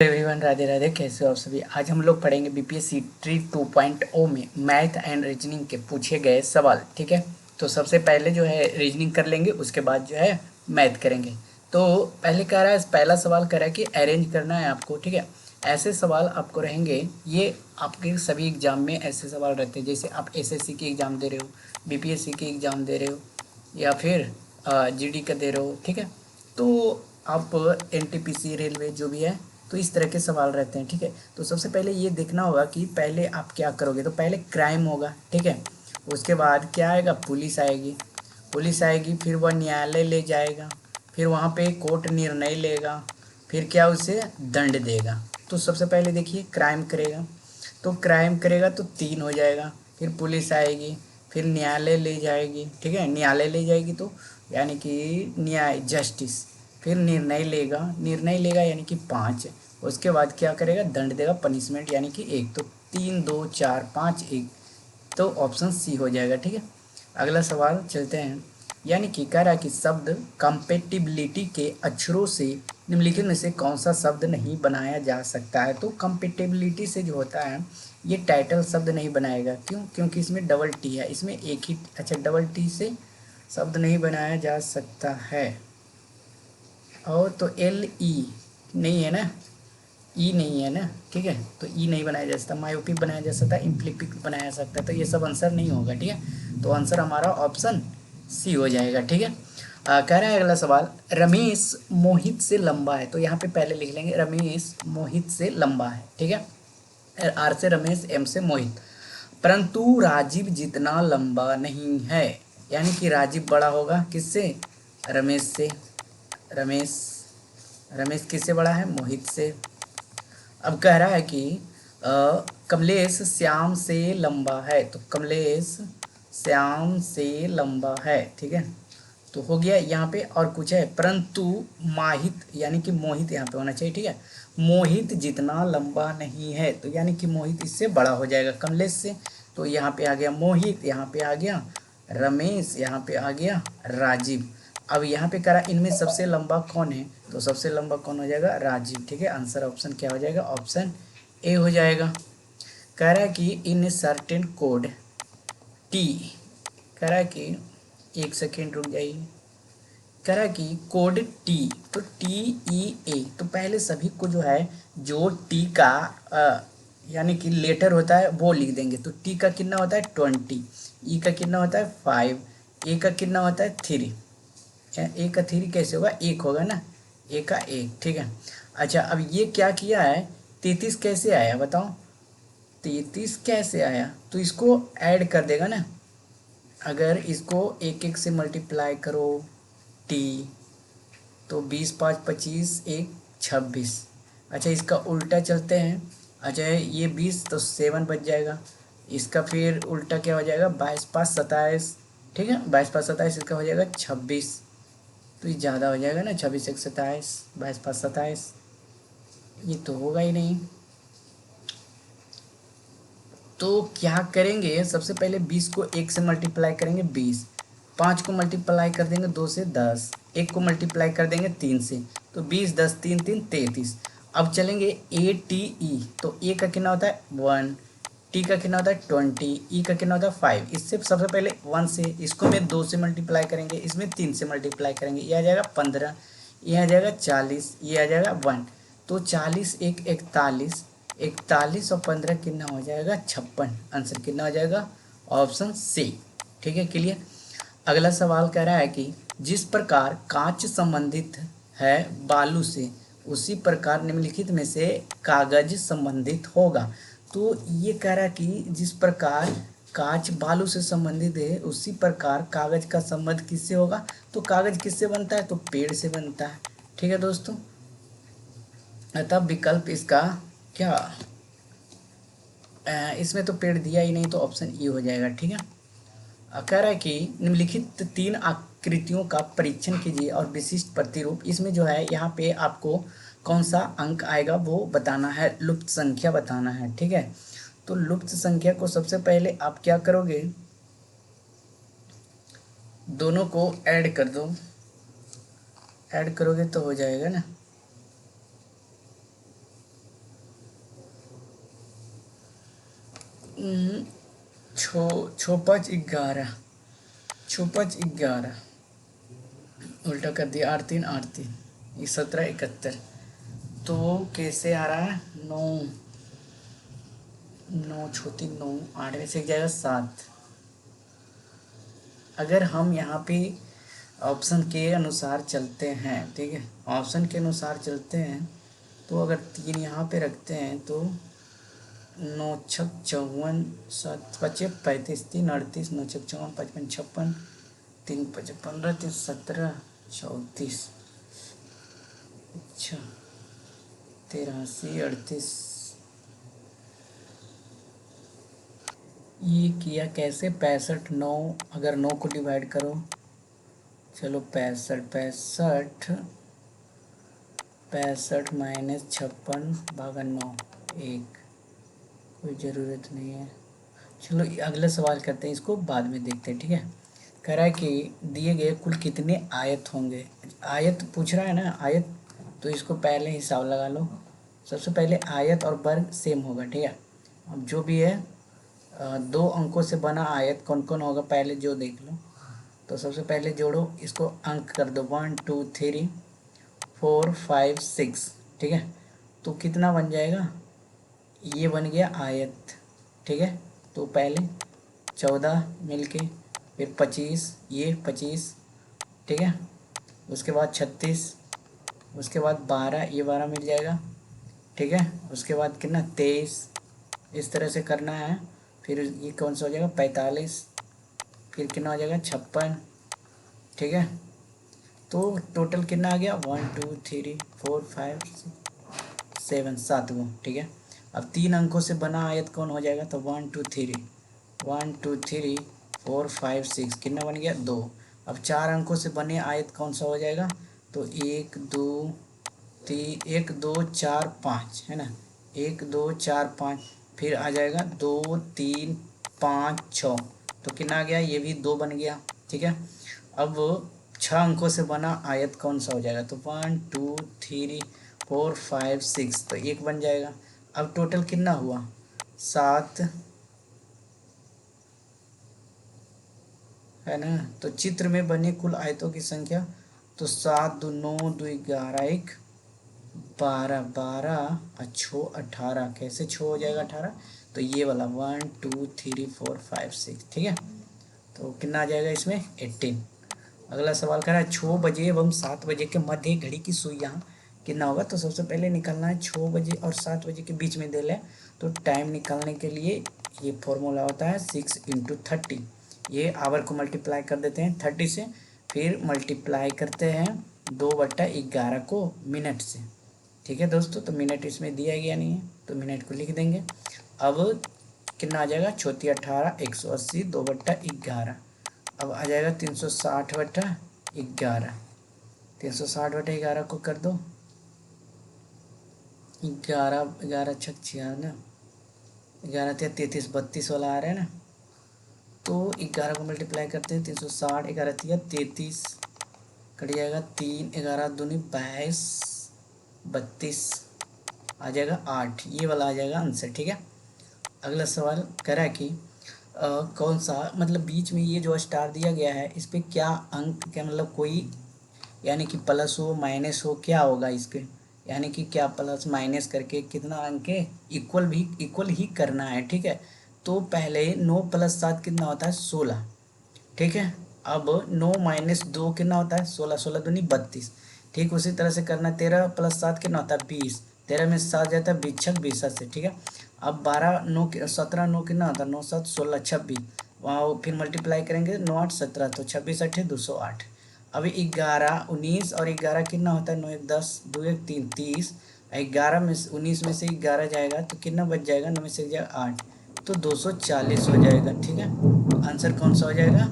Everyone, Radhe Radhe. कैसे हो आप सभी। आज हम लोग पढ़ेंगे बीपीएससी ट्री 2.0 में मैथ एंड रीजनिंग के पूछे गए सवाल। ठीक है, तो सबसे पहले जो है रीजनिंग कर लेंगे, उसके बाद जो है मैथ करेंगे। तो पहले कह रहा है, पहला सवाल कह रहा है कि अरेंज करना है आपको। ठीक है, ऐसे सवाल आपको रहेंगे, ये आपके सभी एग्जाम में ऐसे सवाल रहते हैं। जैसे आप एसएससी की एग्ज़ाम दे रहे हो, बीपीएससी की एग्ज़ाम दे रहे हो, या फिर जीडी का दे रहे हो। ठीक है, तो आप एनटीपीसी, रेलवे जो भी है, तो इस तरह के सवाल रहते हैं। ठीक है, तो सबसे पहले ये देखना होगा कि पहले आप क्या करोगे। तो पहले क्राइम होगा। ठीक है, उसके बाद क्या आएगा, पुलिस आएगी। पुलिस आएगी, फिर वह न्यायालय ले जाएगा, फिर वहाँ पे कोर्ट निर्णय लेगा, फिर क्या उसे दंड देगा। तो सबसे पहले देखिए, क्राइम करेगा, तो क्राइम करेगा तो 3 हो जाएगा। फिर पुलिस आएगी, फिर न्यायालय ले जाएगी। ठीक है, न्यायालय ले जाएगी तो यानी कि न्याय, जस्टिस। फिर निर्णय लेगा यानी कि 5। उसके बाद क्या करेगा, दंड देगा, पनिशमेंट, यानी कि 1। तो 3 2 4 5 1, तो ऑप्शन सी हो जाएगा। ठीक है, अगला सवाल चलते हैं। यानी कि कह रहा है कि शब्द कंपेटिबिलिटी के अक्षरों से निम्नलिखित में से कौन सा शब्द नहीं बनाया जा सकता है। तो कंपेटिबिलिटी से जो होता है, ये टाइटल शब्द नहीं बनाएगा। क्यों? क्योंकि इसमें डबल टी है, इसमें एक ही, अच्छा, डबल टी से शब्द नहीं बनाया जा सकता है। और तो एल ई नहीं है ना, ई नहीं है ना। ठीक है, तो ई नहीं बनाया जा सकता, मायोपिक बनाया जा सकता है, इम्प्लिपिक बनाया जा सकता है। तो ये सब आंसर नहीं होगा। ठीक है, तो आंसर हमारा ऑप्शन सी हो जाएगा। ठीक है, कह रहा है अगला सवाल, रमेश मोहित से लंबा है। तो यहाँ पे पहले लिख लेंगे, रमेश मोहित से लंबा है। ठीक है, आर से रमेश, एम से मोहित, परंतु राजीव जितना लंबा नहीं है। यानी कि राजीव बड़ा होगा किससे, रमेश से। रमेश रमेश किससे बड़ा है, मोहित से। अब कह रहा है कि कमलेश श्याम से लंबा है। तो कमलेश श्याम से लंबा है। ठीक है, तो हो गया यहाँ पे। और कुछ है, परंतु माहित, यानी कि मोहित यहाँ पे होना चाहिए। ठीक है, मोहित जितना लंबा नहीं है, तो यानी कि मोहित इससे बड़ा हो जाएगा, कमलेश से। तो यहाँ पे आ गया मोहित, यहाँ पे आ गया रमेश, यहाँ पे आ गया राजीव। अब यहाँ पे करा, इनमें सबसे लंबा कौन है, तो सबसे लंबा कौन हो जाएगा, राजीव। ठीक है, आंसर ऑप्शन क्या हो जाएगा, ऑप्शन ए हो जाएगा। कह रहा है कि इन सर्टेन कोड टी, कह रहा है कि, एक सेकेंड रुक जाइए। कह रहा है कि कोड टी, तो टी ई ए, तो पहले सभी को जो है, जो टी का यानी कि लेटर होता है वो लिख देंगे। तो टी का कितना होता है 20, ई का कितना होता है 5, ए का कितना होता है 3। ए का 3 कैसे होगा, एक होगा ना, ए का 1। ठीक है, अच्छा, अब ये क्या किया है, 33 कैसे आया बताओ, 33 कैसे आया, तो इसको ऐड कर देगा ना। अगर इसको एक एक से मल्टीप्लाई करो, टी, तो 20 5 25, 1 26। अच्छा, इसका उल्टा चलते हैं। अच्छा, ये 20 तो 7 बच जाएगा। इसका फिर उल्टा क्या हो जाएगा, 22 5 27। ठीक है, 22 5 27, इसका हो जाएगा 26। तो ये ज़्यादा हो जाएगा ना, 26 1 27, 22 5 27, ये तो होगा ही नहीं। तो क्या करेंगे, सबसे पहले 20 को 1 से मल्टीप्लाई करेंगे 20, 5 को मल्टीप्लाई कर देंगे 2 से 10, 1 को मल्टीप्लाई कर देंगे 3 से, तो 20 10 3 3 33। अब चलेंगे ए टी ई, तो ए का कितना होता है 1, टी का कितना होता है 20, ई का कितना होता है 5। इससे सबसे पहले 1 से, इसको में 2 से मल्टीप्लाई करेंगे, इसमें 3 से मल्टीप्लाई करेंगे, ये आ जाएगा 15, ये आ जाएगा 40, ये आ जाएगा 1। तो 40 1 41, 41 और 15 कितना हो जाएगा 56। आंसर कितना हो जाएगा, ऑप्शन सी। ठीक है, क्लियर। अगला सवाल कह रहा है कि जिस प्रकार कांच संबंधित है बालू से, उसी प्रकार निम्नलिखित में से कागज संबंधित होगा। तो ये कह रहा है कि जिस प्रकार कांच बालू से संबंधित है, उसी प्रकार कागज का संबंध किससे होगा। तो कागज किससे बनता है, तो पेड़ से बनता है। ठीक है दोस्तों, अतः विकल्प इसका क्या, इसमें तो पेड़ दिया ही नहीं, तो ऑप्शन ई हो जाएगा। ठीक है, कह रहा है कि निम्नलिखित 3 आकृतियों का परीक्षण कीजिए और विशिष्ट प्रतिरूप। इसमें जो है, यहाँ पे आपको कौन सा अंक आएगा वो बताना है, लुप्त संख्या बताना है। ठीक है, तो लुप्त संख्या को सबसे पहले आप क्या करोगे, दोनों को ऐड कर दो, ऐड करोगे तो हो जाएगा ना। हम्म, छो 5 11, 6 5 11 उल्टा कर दिया, 8 3 8 3, ये 17 71। तो कैसे आ रहा है? 9 9 छोटी 9, 8 में से एक जाएगा 7। अगर हम यहाँ पे ऑप्शन के अनुसार चलते हैं, ठीक है, ऑप्शन के अनुसार चलते हैं, तो अगर 3 यहाँ पे रखते हैं तो 9 6 54, 7 5 35, 3 38, 9 6 54, 55 56, 3 5 15, 3 17 34, अच्छा 83 38। ये किया कैसे? 65 9, अगर 9 को डिवाइड करो, चलो 65 65 माइनस 56/9, 1, कोई ज़रूरत नहीं है। चलो अगला सवाल करते हैं, इसको बाद में देखते हैं, ठीक है। कह रहा है कि दिए गए कुल कितने आयत होंगे। आयत पूछ रहा है ना, आयत, तो इसको पहले हिसाब लगा लो। सबसे पहले आयत और वर्ग सेम होगा, ठीक है। अब जो भी है 2 अंकों से बना आयत कौन कौन होगा पहले जो देख लो। तो सबसे पहले जोड़ो, इसको अंक कर दो, 1 2 3 4 5 6, ठीक है। तो कितना बन जाएगा? ये बन गया आयत, ठीक है। तो पहले 14 मिलके, फिर 25, ये 25, ठीक है। उसके बाद 36, उसके बाद 12, ये 12 मिल जाएगा, ठीक है। उसके बाद कितना? 23, इस तरह से करना है। फिर ये कौन सा हो जाएगा? 45, फिर कितना हो जाएगा? 56, ठीक है। तो टोटल कितना आ गया? 1 2 3 4 5 6 7, 7 गो, ठीक है। अब 3 अंकों से बना आयत कौन हो जाएगा? तो 1 2 3 1 2 3 4 5 6, कितना बन गया? 2। अब 4 अंकों से बने आयत कौन सा हो जाएगा? तो 1 2 3 1 2 4 5, है ना, 1 2 4 5, फिर आ जाएगा 2 3 5 6, तो कितना आ गया? ये भी 2 बन गया, ठीक है। अब 6 अंकों से बना आयत कौन सा हो जाएगा? तो 1 2 3 4 5 6, तो 1 बन जाएगा। अब टोटल कितना हुआ? 7, है ना। तो चित्र में बने कुल आयतों की संख्या, तो 7 2 9 2 11, 1 12 12 और 6 18, कैसे 6 हो जाएगा 18? तो ये वाला 1 2 3 4 5 6, ठीक है। तो कितना आ जाएगा इसमें? 18। अगला सवाल कर रहा है 6 बजे एवं 7 बजे के मध्य घड़ी की सुइयाँ कितना होगा। तो सबसे पहले निकालना है 6 बजे और 7 बजे के बीच में दे लें, तो टाइम निकालने के लिए ये फॉर्मूला होता है 6 × 30। ये आवर को मल्टीप्लाई कर देते हैं 30 से, फिर मल्टीप्लाई करते हैं 2/11 को मिनट से, ठीक है दोस्तों। तो मिनट इसमें दिया गया नहीं है, तो मिनट को लिख देंगे। अब कितना आ जाएगा? 34 18 180 2/11। अब आ जाएगा 360/11, 360/11 को कर दो, 11 11 छक 96, 11 33 32 वाला आ रहा है ना। तो 11 को मल्टीप्लाई करते हैं 360, 11 33, कट जाएगा 3 11 दूनी 22 32, आ जाएगा 8, ये वाला आ जाएगा आंसर, ठीक है। अगला सवाल कह रहा है कि कौन सा, मतलब बीच में ये जो स्टार दिया गया है इस पे क्या अंक, क्या मतलब कोई, यानी कि प्लस हो माइनस हो, क्या होगा इसके, यानी कि क्या प्लस माइनस करके कितना अंक है, इक्वल ही करना है, ठीक है। तो पहले 9 + 7 कितना होता है? 16, ठीक है। अब 9 - 2 कितना होता है? 16, 16 दूनी 32, ठीक उसी तरह से करना। 13 + 7 कितना होता है? 20, 13 में 7 जाता है 20 छक 20 से, ठीक है। अब 12 9 17 9 कितना होता है? 9 7 16 26, वहाँ फिर मल्टीप्लाई करेंगे 9 8 17, तो 26 8 208। अभी 11 19 और 11 कितना होता है? 9 1 10 2 1 3 30, 11 में 19 में से 11 जाएगा तो कितना बच जाएगा? 9 में से जाएगा 8, तो 240 हो जाएगा, ठीक है। आंसर कौन सा हो जाएगा?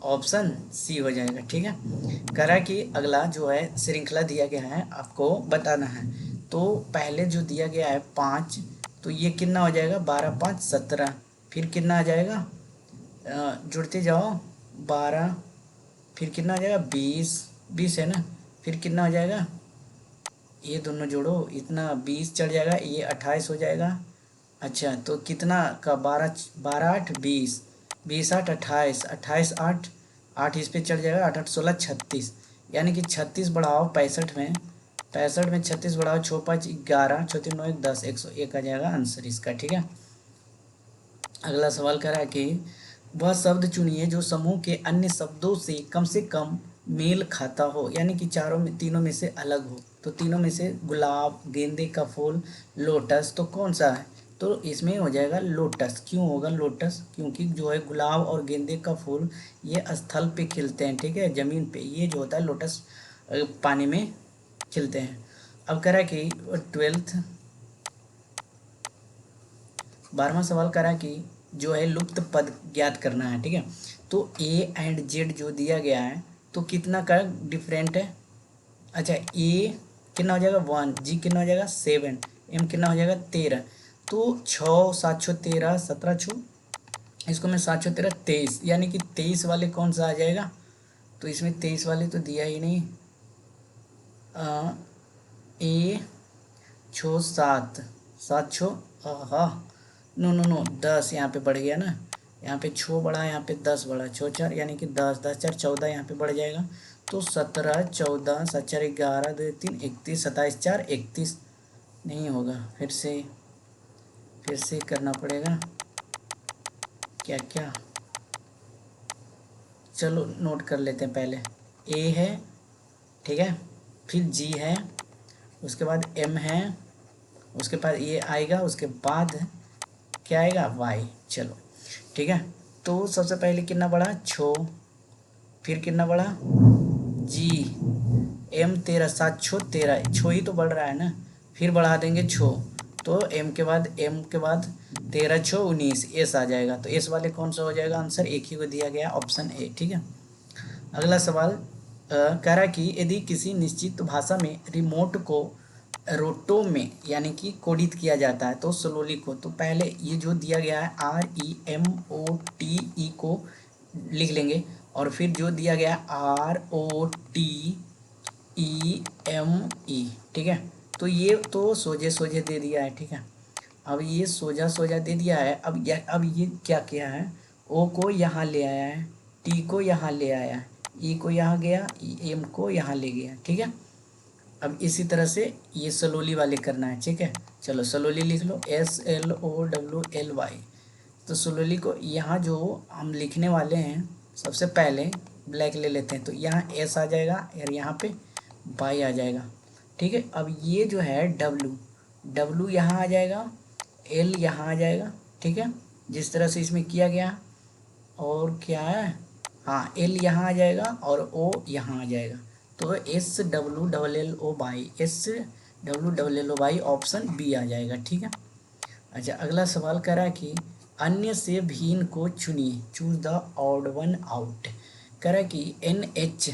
ऑप्शन सी हो जाएगा, ठीक है। करा कि अगला जो है श्रृंखला दिया गया है, आपको बताना है। तो पहले जो दिया गया है 5, तो ये कितना हो जाएगा? 12 5 17, फिर कितना आ जाएगा? जुड़ते जाओ 12, फिर कितना आ जाएगा? 20 20 है ना, फिर कितना हो जाएगा? ये दोनों जोड़ो, इतना 20 चढ़ जाएगा, ये 28 हो जाएगा, अच्छा तो कितना का 12 12 8 20, 20 8 28, 28 8, 8 इस पे चढ़ जाएगा, 8 8 16 36, यानी कि 36 बढ़ाओ 65 में, 65 में 36 बढ़ाओ 6 5 11, 6 3 9 1 10, 101 आ जाएगा आंसर इसका। ठीक है। अगला सवाल कह रहा है कि वह शब्द चुनिए जो समूह के अन्य शब्दों से कम मेल खाता हो, यानी कि चारों में तीनों में से अलग हो। तो तीनों में से गुलाब, गेंदे का फूल, लोटस, तो कौन सा है? तो इसमें हो जाएगा लोटस। क्यों होगा लोटस? क्योंकि जो है गुलाब और गेंदे का फूल ये स्थल पे खिलते हैं, ठीक है, जमीन पे। ये जो होता है लोटस पानी में खिलते हैं। अब कह रहा है कि 12वां सवाल करा कि जो है लुप्त पद ज्ञात करना है। ठीक है। तो ए एंड जेड जो दिया गया है तो कितना का डिफरेंट है? अच्छा ए कितना हो जाएगा 1, जी कितना हो जाएगा 7, एम कितना हो जाएगा 13। तो 6 7 6 13, 17 छो, इसको मैं 7 6 13 23, यानी कि 23 वाले कौन सा आ जाएगा? तो इसमें 23 वाले तो दिया ही नहीं। ए छो 7, 7 छो, हाँ, नो नो नो 10 यहाँ पे बढ़ गया ना, यहाँ पे छो बढ़ा, यहाँ पे 10 बढ़ा, छो 4 यानी कि 10, 10 4 14, यहाँ पे बढ़ जाएगा। तो 17 14 7 4 11 2 3 31, 27 4 31 नहीं होगा। फिर से करना पड़ेगा। क्या क्या, चलो नोट कर लेते हैं। पहले ए है, ठीक है, फिर जी है, उसके बाद एम है, उसके बाद ये आएगा, उसके बाद क्या आएगा वाई। चलो ठीक है। तो सबसे पहले कितना बढ़ा छो, फिर कितना बढ़ा जी, एम 13, 7 छो 13, छो ही तो बढ़ रहा है ना, फिर बढ़ा देंगे छो, तो एम के बाद 13 छो 19, एस आ जाएगा। तो एस वाले कौन सा हो जाएगा आंसर? एक ही को दिया गया ऑप्शन ए। ठीक है। अगला सवाल कह रहा है कि यदि किसी निश्चित भाषा में रिमोट को रोटो में यानी कि कोडित किया जाता है तो स्लोली को, तो पहले ये जो दिया गया है REMOTE को लिख लेंगे, और फिर जो दिया गया है ROTEME, ठीक है। तो ये तो सोझे सोझे दे दिया है, ठीक है। अब ये सोझा सोझा दे दिया है। अब ये क्या किया है, ओ को यहाँ ले आया है, टी को यहाँ ले आया है, ई को यहाँ गया, एम को यहाँ ले गया, ठीक है। अब इसी तरह से ये सलोली वाले करना है, ठीक है। चलो सलोली लिख लो, SLOWLY। तो सलोली को यहाँ जो हम लिखने वाले हैं, सबसे पहले ब्लैक ले लेते हैं, तो यहाँ एस आ जाएगा और यहाँ पे वाई आ जाएगा, ठीक है। अब ये जो है डब्लू यहाँ आ जाएगा, एल यहाँ आ जाएगा, ठीक है, जिस तरह से इसमें किया गया। और क्या है, हाँ एल यहाँ आ जाएगा और ओ यहाँ आ जाएगा। तो SWLLOY ऑप्शन बी आ जाएगा, ठीक है। अच्छा अगला सवाल कह रहा है कि अन्य से भिन्न को चुनिए, choose the odd one out. कह रहा है कि NH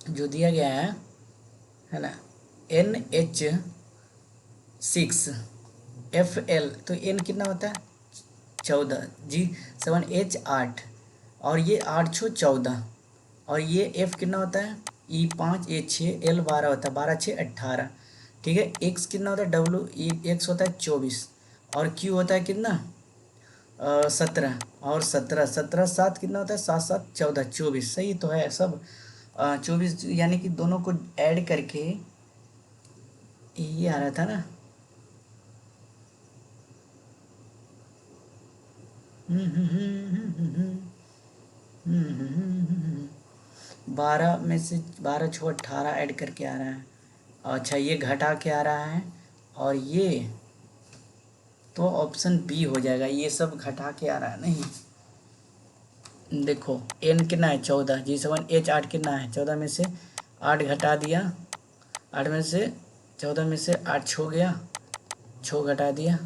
जो दिया गया है ना, NH6 FL, तो N कितना होता है 14, G7H 8, और ये 8 छो 14, और ये F कितना होता है E5 A 6, L 12 होता है, 12 6 18, ठीक है। X कितना होता है X होता है 24, और Q होता है कितना 17, और 17 17 7 कितना होता है 7 7 14 24, सही तो है सब। 24 यानी कि दोनों को ऐड करके ये आ रहा था ना। 12 में से 12 छो 18 ऐड करके आ रहा है। अच्छा ये घटा के आ रहा है, और ये तो ऑप्शन बी हो जाएगा, ये सब घटा के आ रहा है। नहीं देखो एन कितना है 14, G7H 8 कितना है 14 में से 8 घटा दिया, 8 में से 14 में से 8 छो गया, छो घटा दिया,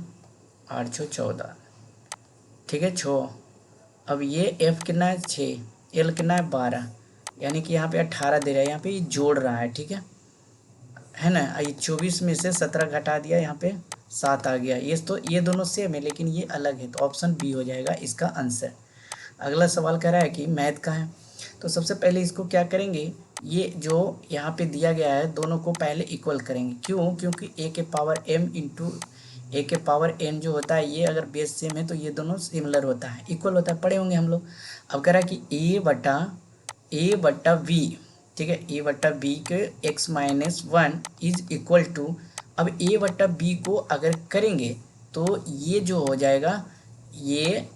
8 छो 14, ठीक है छो। अब ये एफ कितना है 6, एल कितना है 12, यानी कि यहाँ पे 18 दे रहा है, यहाँ पे ये जोड़ रहा है, ठीक है ना। ये 24 में से 17 घटा दिया, यहाँ पे 7 आ गया। ये तो ये दोनों सेम है लेकिन ये अलग है, तो ऑप्शन बी हो जाएगा इसका आंसर। अगला सवाल कह रहा है कि मैथ का है, तो सबसे पहले इसको क्या करेंगे, ये जो यहाँ पे दिया गया है दोनों को पहले इक्वल करेंगे। क्यों? क्योंकि a के पावर m इंटू ए के पावर एन जो होता है ये अगर बेस सेम है तो ये दोनों सिमिलर होता है, इक्वल होता है, पढ़े होंगे हम लोग। अब कह रहा है कि ए बटा वी, ठीक है, ए बटा बी के x-1 इज इक्वल टू, अब ए बटा बी को अगर करेंगे तो ये जो हो जाएगा, ये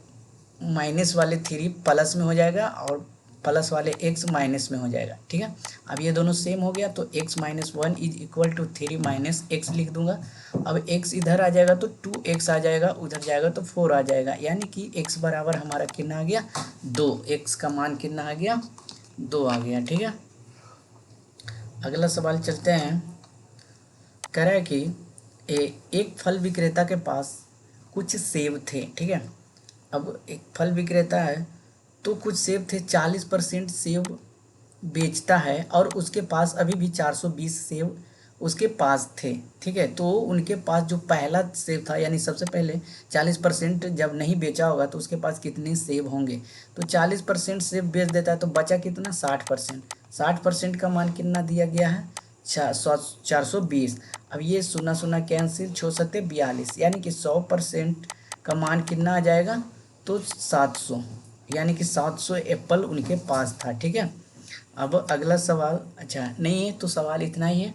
माइनस वाले 3 प्लस में हो जाएगा और प्लस वाले x माइनस में हो जाएगा, ठीक है। अब ये दोनों सेम हो गया तो x-1 is equal to 3 minus x लिख दूंगा। अब x इधर आ जाएगा तो 2x आ जाएगा, उधर जाएगा तो 4 आ जाएगा, यानी कि x बराबर हमारा कितना आ गया 2, x का मान कितना आ गया 2 आ गया, ठीक है। अगला सवाल चलते हैं। कह रहा है कि एक फल विक्रेता के पास कुछ सेब थे, ठीक है। अब एक फल विक्रेता है तो कुछ सेब थे, 40% सेब बेचता है और उसके पास अभी भी 420 सेब उसके पास थे, ठीक है। तो उनके पास जो पहला सेब था, यानी सबसे पहले 40% जब नहीं बेचा होगा तो उसके पास कितने सेब होंगे, तो 40% सेब बेच देता है तो बचा कितना 60%, 60% का मान कितना दिया गया है 420। अब ये सुना सुना कैंसिल, 6×7=42, यानी कि 100% का मान कितना आ जाएगा तो 700, यानी कि 700 एप्पल उनके पास था, ठीक है। अब अगला सवाल, अच्छा नहीं है तो सवाल इतना ही है,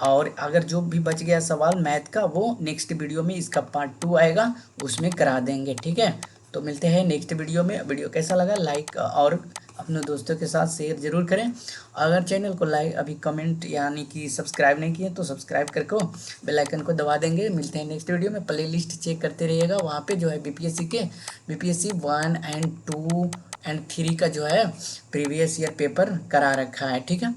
और अगर जो भी बच गया सवाल मैथ का वो नेक्स्ट वीडियो में इसका पार्ट 2 आएगा, उसमें करा देंगे, ठीक है। तो मिलते हैं नेक्स्ट वीडियो में। वीडियो कैसा लगा लाइक और अपने दोस्तों के साथ शेयर जरूर करें। अगर चैनल को लाइक अभी कमेंट यानी कि सब्सक्राइब नहीं किए तो सब्सक्राइब करके बेल आइकन को दबा देंगे। मिलते हैं नेक्स्ट वीडियो में। प्लेलिस्ट चेक करते रहिएगा, वहाँ पे जो है बीपीएससी 1 और 2 और 3 का जो है प्रीवियस ईयर पेपर करा रखा है, ठीक है।